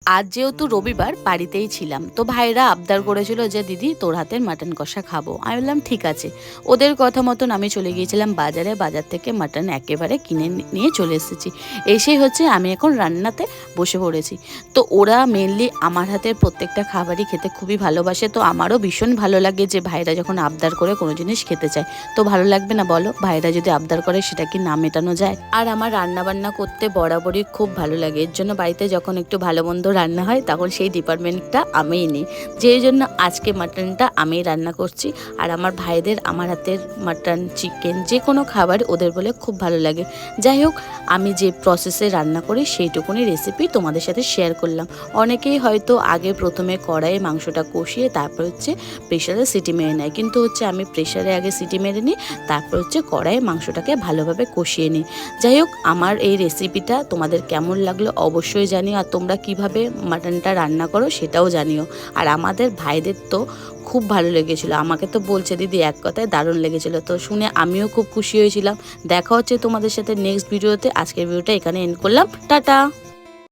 আজ যেহেতু রবিবার বাড়িতেই ছিলাম, তো ভাইরা আবদার করেছিল যে দিদি তোর হাতের মাটন কষা খাবো। আমি বললাম ঠিক আছে। ওদের কথা মতন আমি চলে গিয়েছিলাম বাজারে, বাজার থেকে মাটন একেবারে কিনে নিয়ে চলে এসেছি। এসেই হচ্ছে আমি এখন রান্নাতে বসে পড়েছি। তো ওরা মেনলি আমার হাতের প্রত্যেকটা খাবারই খেতে খুবই ভালোবাসে, তো আমারও ভীষণ ভালো লাগে যে ভাইরা যখন আবদার করে কোনো জিনিস খেতে চায়। তো ভালো লাগবে না বলো? ভাইরা যদি আবদার করে সেটা কি না মেটানো যায়? আর আমার রান্না বান্না করতে বরাবরই খুব ভালো লাগে। এর জন্য বাড়িতে যখন একটু ভালো মন্দ রান্না হয় তখন সেই ডিপার্টমেন্টটা আমিই নিই। যেই জন্য আজকে মাটনটা আমিই রান্না করছি। আর আমার ভাইদের আমার হাতের মাটন, চিকেন যে কোনো খাবার ওদের বলে খুব ভালো লাগে। যাই হোক, আমি যে প্রসেসে রান্না করি সেইটুকুনি রেসিপি তোমাদের সাথে শেয়ার করলাম। অনেকেই হয়তো আগে প্রথমে কড়াইয়ে মাংসটা কষিয়ে তারপর হচ্ছে প্রেশারে সিটি মেরে নেয়, কিন্তু হচ্ছে আমি প্রেশারে আগে সিটি মেরে নিই, তারপর হচ্ছে কড়াইয়ে মাংসটাকে ভালোভাবে কষিয়ে নিই। যাই হোক, আমার এই রেসিপিটা তোমাদের কেমন লাগলো অবশ্যই জানিও, আর তোমরা কিভাবে মাটনটা রান্না করো সেটাও জানিও। আর আমাদের ভাইদের তো খুব ভালো লেগেছিলো, আমাকে তো বলছে দিদি এক কথায় দারুণ লেগেছিলো। তো শুনে আমিও খুব খুশি হয়েছিলাম। দেখা হচ্ছে তোমাদের সাথে নেক্সট ভিডিওতে। আজকের ভিডিওটা এখানে এন্ড করলাম। টাটা।